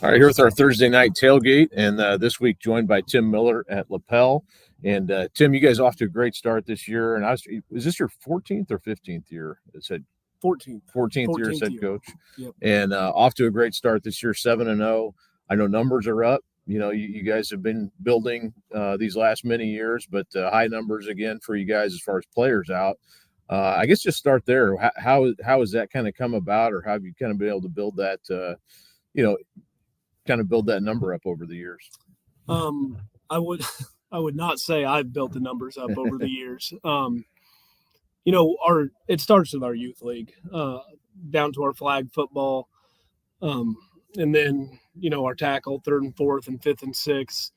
All right, here with our Thursday night tailgate, and this week joined by Tim Miller at Lapel. And Tim, you guys off to a great start this year. And is this your 14th or 15th year as head 14th 14th year as head year. coach? Yep. And off to a great start this year, 7-0. I know numbers are up. You know, you guys have been building these last many years, but high numbers again for you guys as far as players out. I guess just start there. How has that kind of come about, or how have you kind of been able to build that? Kind of build that number up over the years? I would I would not say I've built the numbers up over the years. It starts with our youth league, down to our flag football, and then our tackle, third and fourth and fifth and sixth,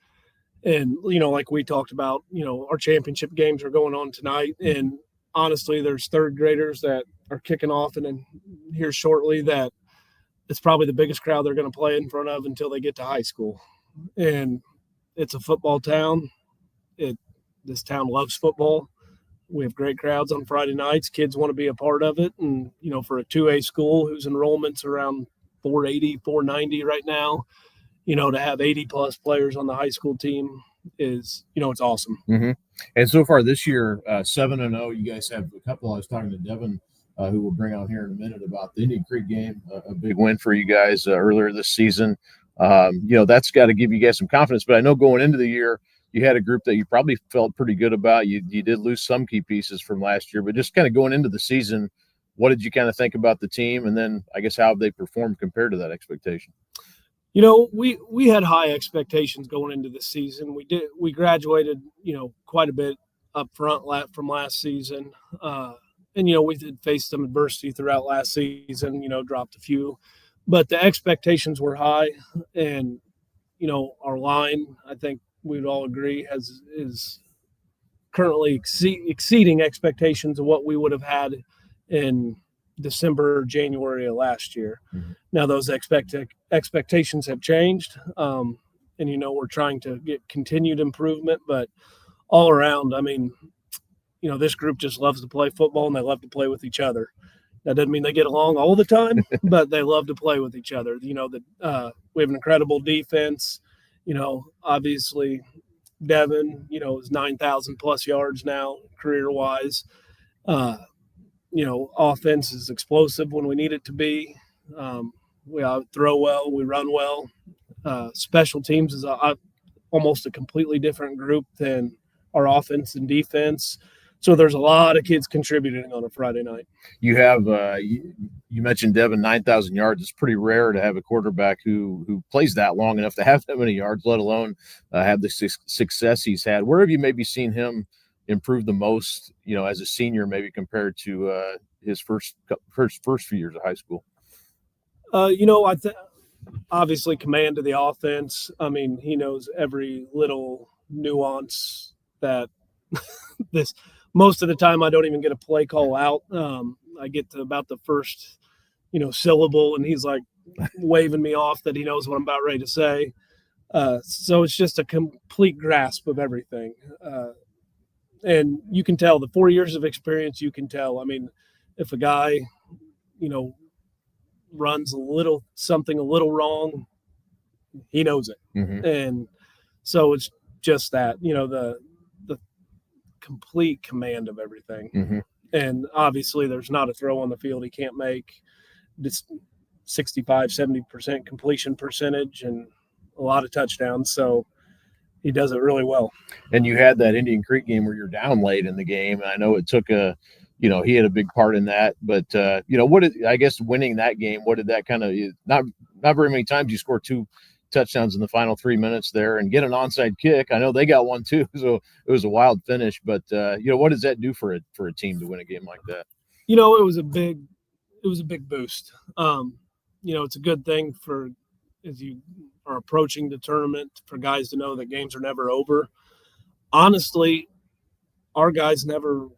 and like we talked about, our championship games are going on tonight, and honestly, there's third graders that are kicking off, and then here shortly that it's probably the biggest crowd they're going to play in front of until they get to high school. And it's a football town. This town loves football. We have great crowds on Friday nights. Kids want to be a part of it. And, for a 2A school whose enrollment's around 480, 490 right now, to have 80 plus players on the high school team is, it's awesome. Mm-hmm. And so far this year, 7-0, you guys have a couple. I was talking to Devin, who we'll bring on here in a minute, about the Indian Creek game, a big win for you guys earlier this season. That's got to give you guys some confidence. But I know going into the year, you had a group that you probably felt pretty good about. You did lose some key pieces from last year, but just kind of going into the season, what did you kind of think about the team? And then I guess how have they performed compared to that expectation? We had high expectations going into the season. We graduated, quite a bit up front from last season. And, we did face some adversity throughout last season, dropped a few. But the expectations were high. And, our line, I think we would all agree, is currently exceeding expectations of what we would have had in December, January of last year. Mm-hmm. Now, those expectations have changed. And, we're trying to get continued improvement. But all around, I mean, this group just loves to play football, and they love to play with each other. That doesn't mean they get along all the time, but they love to play with each other. We have an incredible defense. Obviously, Devin, is 9,000 plus yards now career-wise. Offense is explosive when we need it to be. We throw well, we run well. Special teams is almost a completely different group than our offense and defense. So there's a lot of kids contributing on a Friday night. You have you mentioned Devin, 9,000 yards. It's pretty rare to have a quarterback who plays that long enough to have that many yards, let alone have the success he's had. Where have you maybe seen him improve the most, as a senior, maybe compared to his first few years of high school? Obviously command of the offense. I mean, he knows every little nuance that this. Most of the time, I don't even get a play call out. I get to about the first, syllable, and he's like waving me off that he knows what I'm about ready to say. So it's just a complete grasp of everything. And you can tell the 4 years of experience, you can tell. I mean, if a guy, runs something a little wrong, he knows it. Mm-hmm. And so it's just that, the complete command of everything. Mm-hmm. And obviously there's not a throw on the field he can't make. It's 65-70% completion percentage and a lot of touchdowns, so he does it really well. And you had that Indian Creek game where you're down late in the game, and I know it took he had a big part in that, but I guess winning that game, what did that kind of, not very many times you score 2 touchdowns in the final 3 minutes there and get an onside kick. I know they got one too, so it was a wild finish. But what does that do for a team to win a game like that? It was a big boost. It's a good thing for as you are approaching the tournament for guys to know that games are never over. Honestly, our guys never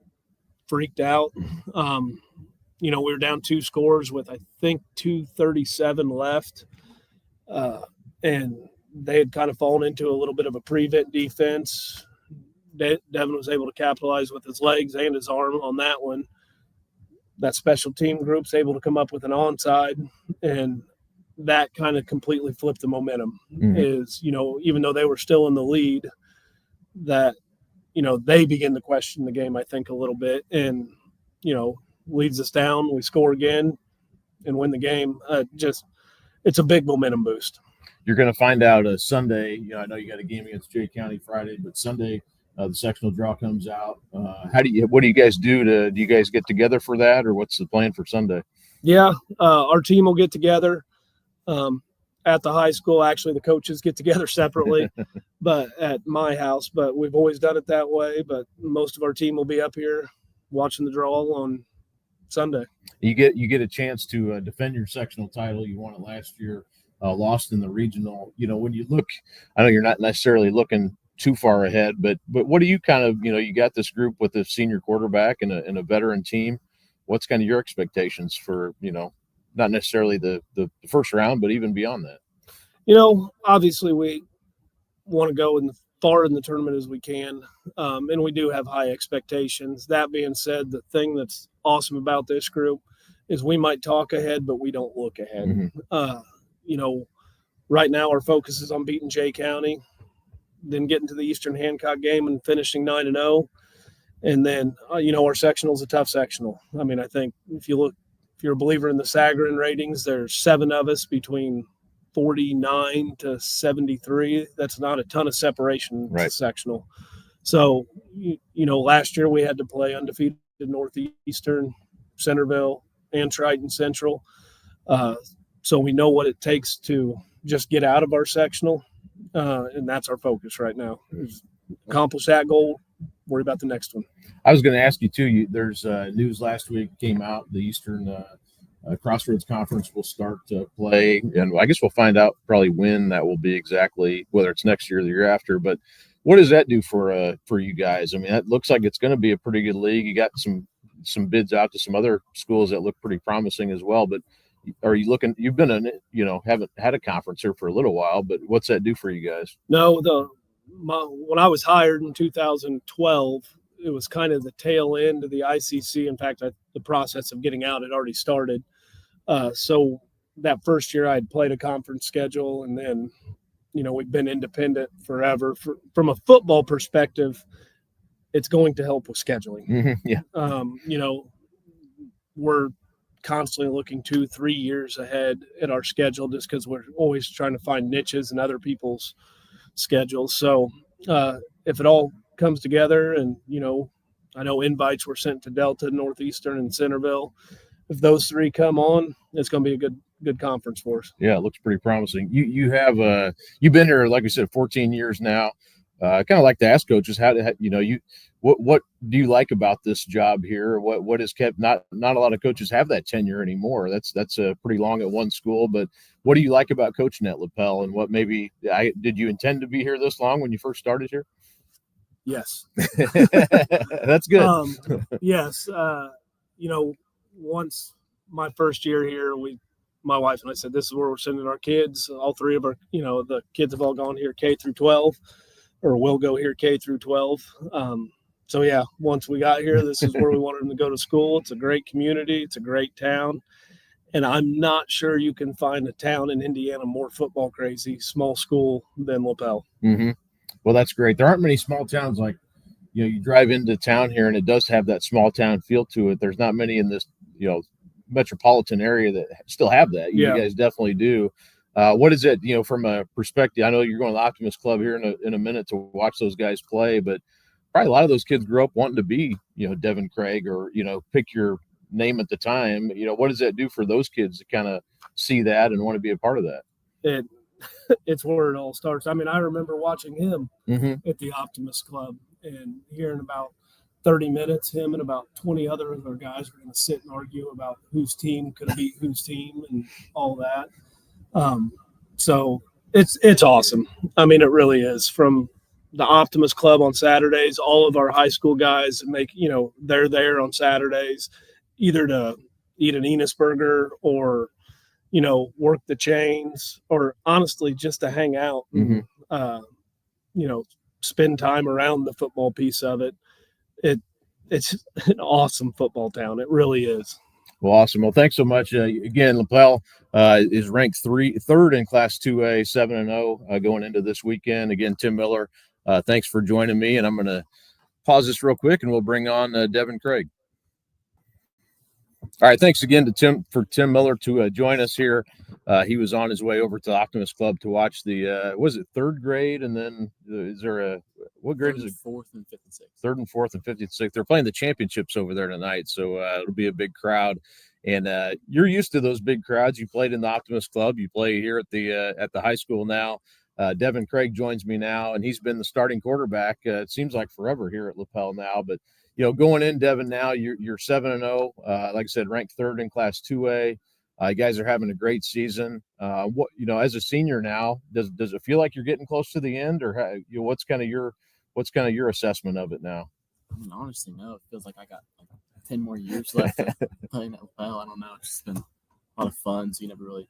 freaked out. We were down 2 scores with I think 2:37 left. And they had kind of fallen into a little bit of a prevent defense. Devin was able to capitalize with his legs and his arm on that one. That special team group's able to come up with an onside, and that kind of completely flipped the momentum. Is, even though they were still in the lead, that, they begin to question the game, I think, a little bit, and, leads us down. We score again and win the game. It's a big momentum boost. You're going to find out Sunday. I know you got a game against Jay County Friday, but Sunday the sectional draw comes out. What do you guys do? Do you guys get together for that, or what's the plan for Sunday? Yeah, our team will get together at the high school. Actually, the coaches get together separately, but at my house. But we've always done it that way. But most of our team will be up here watching the draw on Sunday. You get a chance to defend your sectional title. You won it last year, lost in the regional. When you look, I know you're not necessarily looking too far ahead, but what do you kind of, you got this group with a senior quarterback and a veteran team. What's kind of your expectations for, not necessarily the first round, but even beyond that? Obviously we want to go far in the tournament as we can, and we do have high expectations. That being said, the thing that's awesome about this group is we might talk ahead, but we don't look ahead. Right now our focus is on beating Jay County, then getting to the Eastern Hancock game and finishing 9-0. And then, our sectional is a tough sectional. I mean, I think if you're a believer in the Sagarin ratings, there's 7 of us between 49 to 73. That's not a ton of separation to sectional. So, last year we had to play undefeated Northeastern, Centerville, and Triton Central. So we know what it takes to just get out of our sectional. And that's our focus right now. Accomplish that goal, worry about the next one. I was going to ask you too. There's news last week came out. The Eastern Crossroads Conference will start to play, and I guess we'll find out probably when that will be exactly, whether it's next year or the year after. But what does that do for you guys? I mean, it looks like it's going to be a pretty good league. You got some bids out to some other schools that look pretty promising as well. But are you looking? You've been haven't had a conference here for a little while, but what's that do for you guys? No, when I was hired in 2012, it was kind of the tail end of the ICC. In fact, the process of getting out had already started. So that first year I had played a conference schedule, and then, we've been independent forever. From a football perspective, it's going to help with scheduling. Mm-hmm. Yeah. We're constantly looking 2-3 years ahead at our schedule just because we're always trying to find niches in other people's schedules. So if it all comes together and, I know invites were sent to Delta, Northeastern, and Centerville. If those 3 come on, it's going to be a good conference for us. Yeah, it looks pretty promising. You've been here, like we said, 14 years now. I kind of like to ask coaches what do you like about this job here? What has kept not a lot of coaches have that tenure anymore. That's pretty long at one school. But what do you like about coaching at Lapel, and what did you intend to be here this long when you first started here? Yes. That's good. Yes. Once my first year here, my wife and I said, this is where we're sending our kids. All 3 of our, the kids have all gone here K through 12, or will go here K through 12. So yeah, once we got here, this is where we wanted them to go to school. It's a great community. It's a great town. And I'm not sure you can find a town in Indiana more football crazy, small school than Lapel. Mm-hmm. Well, that's great. There aren't many small towns like, you drive into town here and it does have that small town feel to it. There's not many in this, metropolitan area that still have that. You guys definitely do. What is it, from a perspective? I know you're going to the Optimist Club here in a minute to watch those guys play, but probably a lot of those kids grew up wanting to be, Devin Craig or, pick your name at the time. What does that do for those kids to kind of see that and want to be a part of that? It's where it all starts. I mean, I remember watching him at the Optimist Club and hearing about 30 minutes, him and about 20 other guys were going to sit and argue about whose team could beat whose team and all that. So it's awesome. I mean, it really is. From the Optimist Club on Saturdays, all of our high school guys they're there on Saturdays, either to eat an Enos burger or, work the chains, or honestly just to hang out and, spend time around the football piece of it. It's an awesome football town. It really is. Well, awesome. Well, thanks so much. Again, Lapel is ranked third in Class 2A, 7-0 going into this weekend. Again, Tim Miller, thanks for joining me. And I'm going to pause this real quick, and we'll bring on Devin Craig. All right, thanks again to Tim Miller to join us here. He was on his way over to the Optimist Club to watch the was it third grade, and then is there a what grade is it? Fourth and fifth and sixth. Third and fourth and fifth and sixth. They're playing the championships over there tonight, so it'll be a big crowd. And you're used to those big crowds. You played in the Optimist Club. You play here at the high school now. Devin Craig joins me now, and he's been the starting quarterback. It seems like forever here at Lapel now, but going in, Devin, now you're 7-0. Like I said, ranked third in Class 2A. You guys are having a great season. As a senior now, does it feel like you're getting close to the end, or what's kind of your assessment of it now? I mean, honestly, no. It feels like I got 10 more years left playing at Lapel. I don't know. It's just been a lot of fun. So you're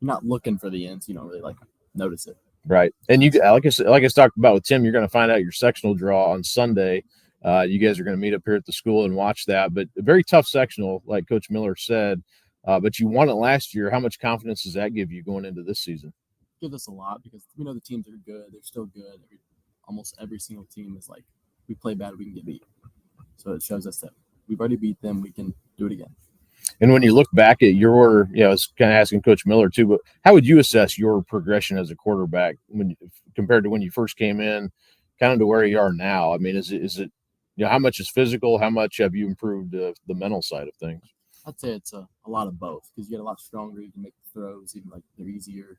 not looking for the end. So you don't really notice it. Right. And you, like I talked about with Tim, you're going to find out your sectional draw on Sunday. You guys are going to meet up here at the school and watch that. But a very tough sectional, like Coach Miller said. But you won it last year. How much confidence does that give you going into this season? Gives us a lot because we know the teams are good. They're still good. Almost every single team is we play bad, we can get beat. So it shows us that we've already beat them. We can do it again. And when you look back at your, I was kind of asking Coach Miller too, but how would you assess your progression as a quarterback compared to when you first came in, kind of to where you are now? I mean, is it how much is physical? How much have you improved the mental side of things? I'd say it's a lot of both because you get a lot stronger. You can make the throws even they're easier.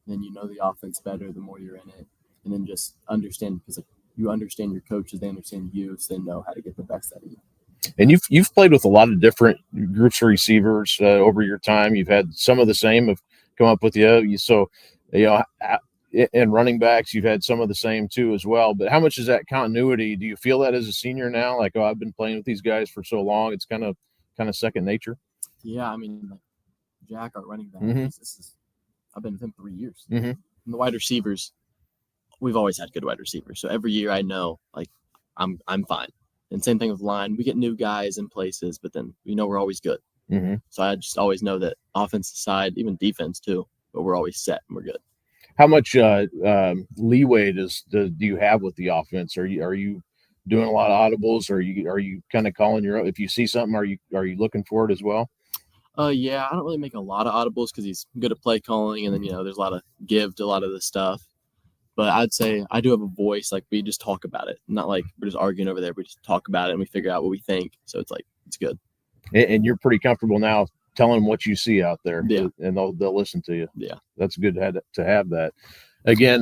And then you know the offense better the more you're in it. And then just understand because you understand your coaches, they understand you, so they know how to get the best out of you. And you've played with a lot of different groups of receivers over your time. You've had some of the same have come up with you. So, and running backs, you've had some of the same too as well. But how much is that continuity? Do you feel that as a senior now? I've been playing with these guys for so long, it's kind of second nature. Yeah, I mean, Jack, our running back, mm-hmm. I've been with him 3 years. Mm-hmm. And the wide receivers, we've always had good wide receivers. So every year I know I'm fine. And same thing with line. We get new guys in places, but then we're always good. Mm-hmm. So I just always know that offensive side, even defense too, but we're always set and we're good. How much leeway do you have with the offense? Are you doing a lot of audibles? Or are you kind of calling your own? If you see something, are you looking for it as well? Yeah, I don't really make a lot of audibles because he's good at play calling, and then there's a lot of give to a lot of the stuff. But I'd say I do have a voice. We just talk about it, not we're just arguing over there. We just talk about it and we figure out what we think. So it's good. And you're pretty comfortable now telling them what you see out there. Yeah. And they'll listen to you. Yeah, that's good to have that. Again,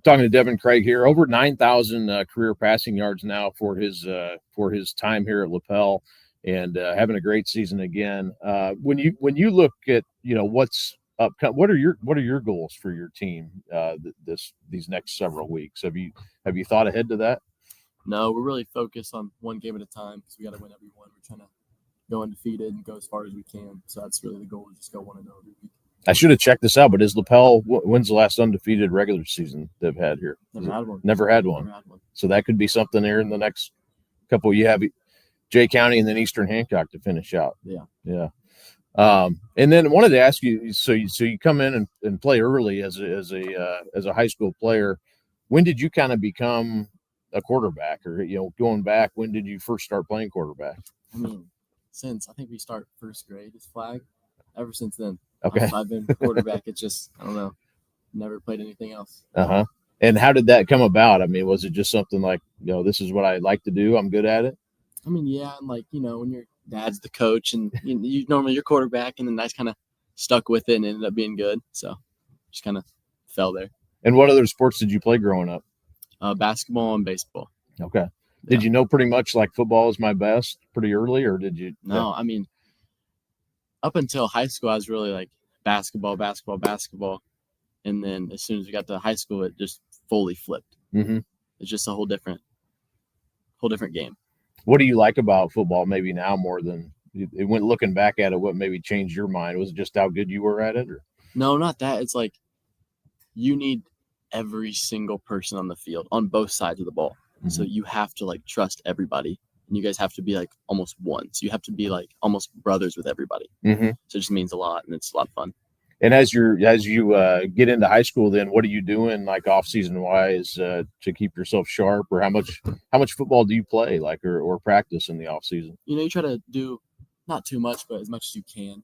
talking to Devin Craig here, over 9,000 career passing yards now for his time here at Lapel, and having a great season again. When you look at what's up, what are your goals for your team these next several weeks? Have you thought ahead to that? No, we're really focused on one game at a time because we got to win every one. We're trying to go undefeated and go as far as we can. So that's really the goal, is just go 1-0 every week. I should have checked this out, but is Lapel, when's the last undefeated regular season they've had here? Never had one. So that could be something here in the next couple. You have Jay County and then Eastern Hancock to finish out. Yeah. And then I wanted to ask you, so you come in and play early as a high school player. When did you kind of become a quarterback, or going back, when did you first start playing quarterback? I mean, since I think we start first grade as flag. Ever since then. Okay. I've been quarterback. It's just, I don't know, never played anything else. Uh-huh. And how did that come about? I mean, was it just something this is what I like to do, I'm good at it? I mean, yeah, and when your dad's the coach and you normally you're quarterback, and then I just kind of stuck with it and ended up being good. So just kind of fell there. And what other sports did you play growing up? Basketball and baseball. Okay. Yeah. Did you know pretty much football is my best pretty early, or did you? No, I mean, up until high school, I was really basketball. And then as soon as we got to high school, it just fully flipped. Mm-hmm. It's just a whole different game. What do you like about football maybe now more than it went looking back at it? What maybe changed your mind? Was it just how good you were at it? Or? No, not that. It's you need every single person on the field on both sides of the ball. Mm-hmm. So you have to trust everybody. and you guys have to be like almost one. So you have to be like almost brothers with everybody. Mm-hmm. So it just means a lot, and it's a lot of fun. And as you get into high school, then what are you doing like off season wise to keep yourself sharp, or how much football do you play like or practice in the off season? You try to do not too much, but as much as you can.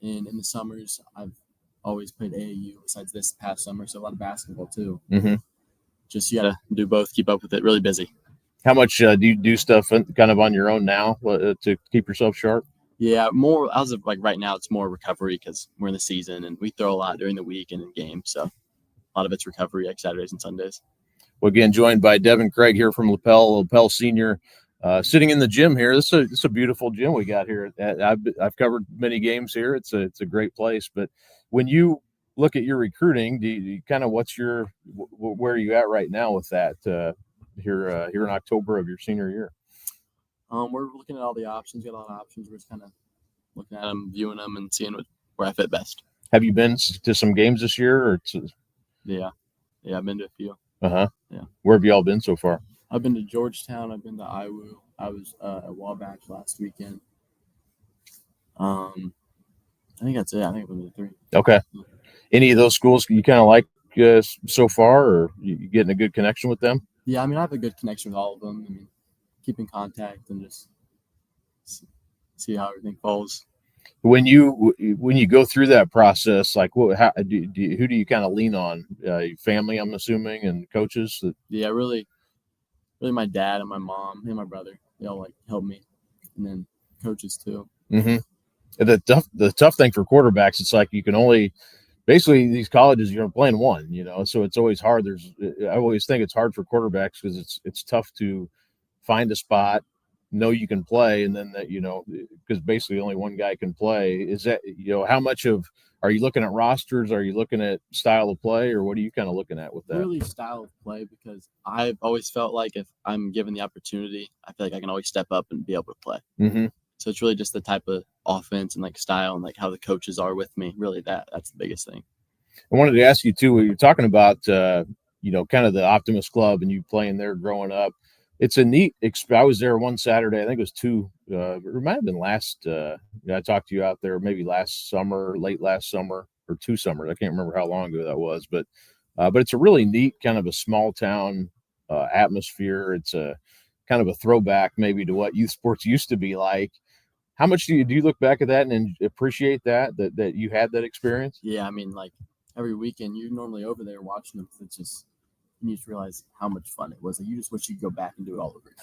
And in the summers, I've always played AAU besides this past summer, so a lot of basketball too. Mm-hmm. Just you gotta do both, keep up with it. Really busy. How much do you do stuff kind of on your own now to keep yourself sharp? Yeah, more as of like right now, it's more recovery because we're in the season and we throw a lot during the week and in games. So a lot of it's recovery, like Saturdays and Sundays. Well, again, joined by Devin Craig here from Lapel Senior, sitting in the gym here. This is a beautiful gym we got here. I've covered many games here. It's a great place. But when you look at your recruiting, do you kind of where are you at right now with that here in October of your senior year? We're looking at all the options. We got a lot of options. We're just kind of looking at them, viewing them, and seeing where I fit best. Have you been to some games this year? Yeah, I've been to a few. Uh-huh. Yeah. Where have you all been so far? I've been to Georgetown. I've been to IWU. I was at Wabash last weekend. I think that's it. I think I've been to 3. Okay. Any of those schools you kind of like so far, or you getting a good connection with them? Yeah, I mean, I have a good connection with all of them. I mean, keep in contact and just see how everything falls. When you go through that process, like who do you kind of lean on? Your family, I'm assuming, and coaches. Yeah, really, my dad and my mom and my brother. They all like help me, and then coaches too. Mm-hmm. The tough thing for quarterbacks, it's like you can only basically these colleges you're playing one, so it's always hard. I always think it's hard for quarterbacks because it's tough to find a spot, know you can play, and then that because basically only one guy can play. Is that how much are you looking at rosters? Are you looking at style of play, or what are you kind of looking at with that? Really style of play, because I've always felt like if I'm given the opportunity, I feel like I can always step up and be able to play. Mm-hmm. So it's really just the type of offense and like style and like how the coaches are with me. Really, that's the biggest thing. I wanted to ask you too. You're talking about kind of the Optimist Club and you playing there growing up. It's a neat. I was there one Saturday. I think it was 2. It might have been last. I talked to you out there maybe last summer, late last summer, or 2 summers. I can't remember how long ago that was, but it's a really neat kind of a small town atmosphere. It's a kind of a throwback maybe to what youth sports used to be like. How much do you look back at that and appreciate that you had that experience? Yeah, I mean, like every weekend you're normally over there watching them. It's just you just realize how much fun it was. Like, you just wish you could go back and do it all over again.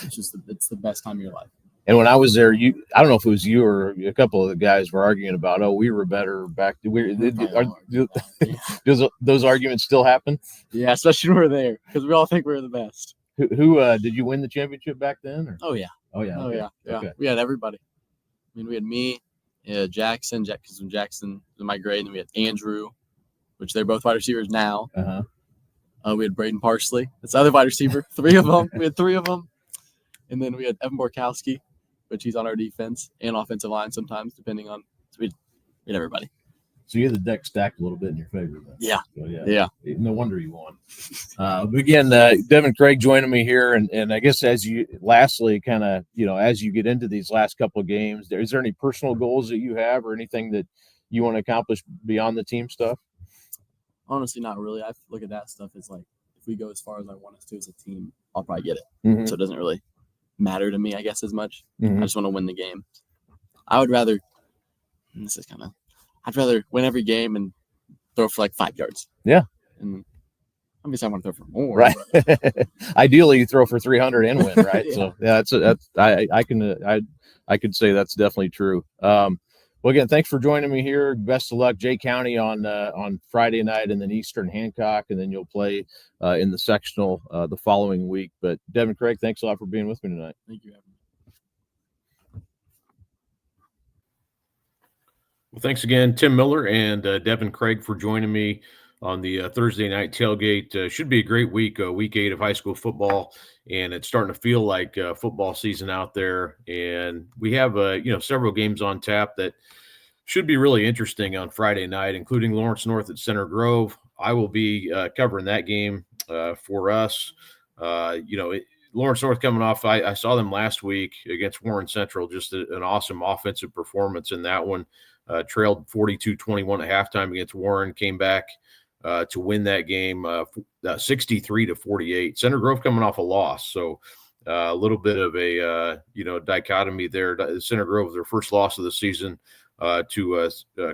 It's the best time of your life. And when I was there, I don't know if it was you or a couple of the guys were arguing about, we were better back. Those arguments still happen? Yeah, especially when we're there because we all think we're the best. Who did you win the championship back then? Or? Oh yeah. Okay. Yeah. Okay. We had everybody. I mean, we had me, Jackson, because when Jackson was in my grade, and then we had Andrew, which they're both wide receivers now. Uh-huh. We had Braden Parsley. That's the other wide receiver. 3 of them. We had 3 of them. And then we had Evan Borkowski, which he's on our defense and offensive line sometimes, depending on. So we had everybody. So you had the deck stacked a little bit in your favor, then. Yeah. So, yeah. No wonder you won. But again, Devin Craig joining me here, and I guess lastly, kind of, as you get into these last couple of games, is there any personal goals that you have, or anything that you want to accomplish beyond the team stuff? Honestly, not really. I look at that stuff as like, if we go as far as I want us to as a team, I'll probably get it. Mm-hmm. So it doesn't really matter to me, I guess, as much. Mm-hmm. I just want to win the game. I'd rather win every game and throw for like 5 yards. Yeah. And obviously I want to throw for more. Right. Ideally you throw for 300 and win, right? Yeah. So I could say that's definitely true. Well, again, thanks for joining me here. Best of luck, Jay County on Friday night, and then Eastern Hancock, and then you'll play in the sectional the following week. But Devin Craig, thanks a lot for being with me tonight. Thank you, Evan. Well, thanks again, Tim Miller and Devin Craig, for joining me on the Thursday night tailgate. Should be a great week, week 8 of high school football, and it's starting to feel like football season out there. And we have several games on tap that should be really interesting on Friday night, including Lawrence North at Center Grove. I will be covering that game for us. Lawrence North coming off, I saw them last week against Warren Central, just an awesome offensive performance in that one. Trailed 42-21 at halftime against Warren, came back to win that game 63-48. Center Grove coming off a loss, so a little bit of a dichotomy there. Center Grove, their first loss of the season to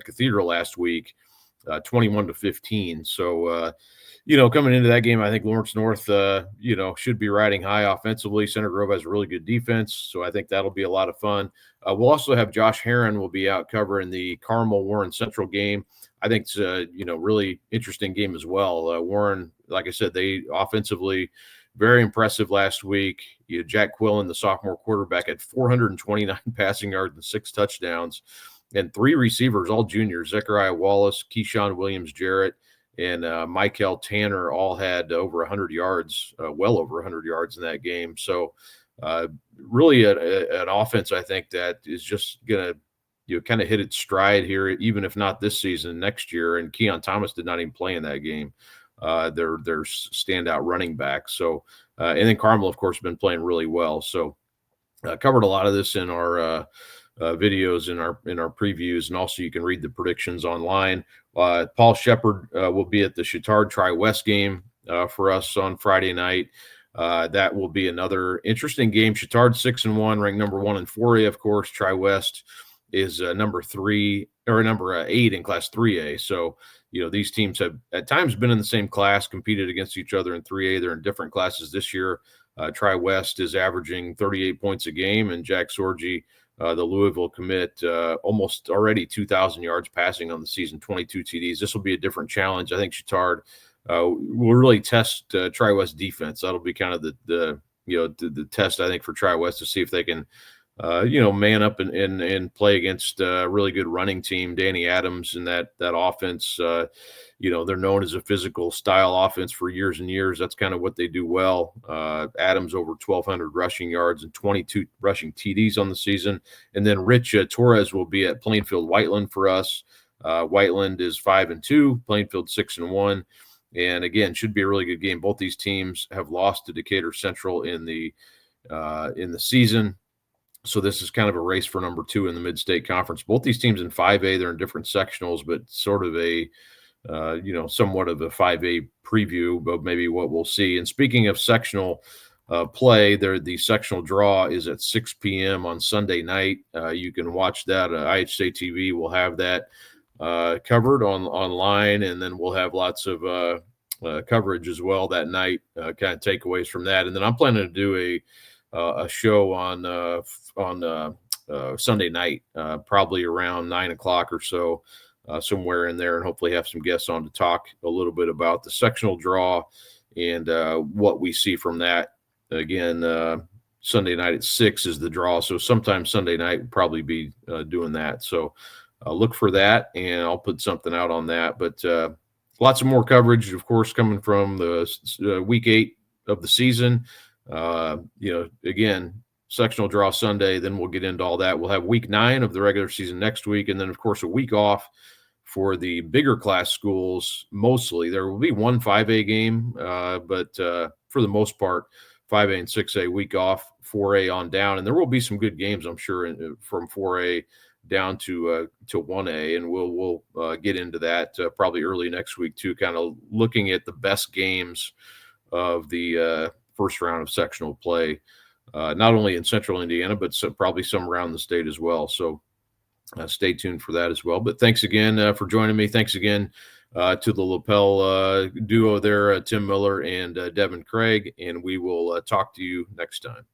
Cathedral last week, 21-15. So coming into that game, I think Lawrence North should be riding high offensively. Center Grove has a really good defense, so I think that'll be a lot of fun. We'll also have Josh Herron will be out covering the Carmel Warren Central game. I think it's a really interesting game as well. Warren, like I said, they offensively very impressive last week. Jack Quillen, the sophomore quarterback, had 429 passing yards and 6 touchdowns, and 3 receivers, all juniors: Zechariah Wallace, Keyshawn Williams Jarrett, and Michael Tanner all had over 100 yards, well over 100 yards in that game. So really an offense, I think, that is just going to kind of hit its stride here, even if not this season, next year. And Keon Thomas did not even play in that game. Their standout running back. So and then Carmel, of course, been playing really well. So covered a lot of this in our videos, in our previews, and also you can read the predictions online. Paul Shepard will be at the Chittard Tri-West game for us on Friday night. That will be another interesting game. Chittard 6-1, ranked number 1 in 4A, of course. Tri-West is number 8 in Class 3A. So these teams have at times been in the same class, competed against each other in 3A. They're in different classes this year. Tri-West is averaging 38 points a game, and Jack Sorgi, the Louisville commit, almost already 2,000 yards passing on the season, 22 TDs. This will be a different challenge. I think Chittard will really test Tri-West defense. That'll be kind of the test, I think, for Tri-West, to see if they can man up and play against a really good running team. Danny Adams and that offense, they're known as a physical style offense for years and years. That's kind of what they do well. Adams over 1,200 rushing yards and 22 rushing TDs on the season. And then Rich Torres will be at Plainfield Whiteland for us. Whiteland is 5-2, Plainfield 6-1. And again, should be a really good game. Both these teams have lost to Decatur Central in the season. So this is kind of a race for number 2 in the Mid-State Conference. Both these teams in 5A, they're in different sectionals, but sort of a, somewhat of a 5A preview of maybe what we'll see. And speaking of sectional play, the sectional draw is at 6 p.m. on Sunday night. You can watch that. IHSA TV will have that covered online, and then we'll have lots of coverage as well that night, kind of takeaways from that. And then I'm planning to do a show on Sunday night, probably around 9 o'clock or so, somewhere in there, and hopefully have some guests on to talk a little bit about the sectional draw and what we see from that. Again, Sunday night at 6 is the draw, so sometime Sunday night we'll probably be doing that. So look for that, and I'll put something out on that. But lots of more coverage, of course, coming from the week 8 of the season. Again, sectional draw Sunday, then we'll get into all that. We'll have week 9 of the regular season next week, and then, of course, a week off for the bigger class schools. Mostly there will be one 5A game, but for the most part, 5A and 6A week off, 4A on down, and there will be some good games, I'm sure, from 4A down to 1A, and we'll get into that probably early next week too, kind of looking at the best games of the first round of sectional play, not only in Central Indiana, but probably some around the state as well. So stay tuned for that as well. But thanks again for joining me. Thanks again to the Lapel duo there, Tim Miller and Devin Craig, and we will talk to you next time.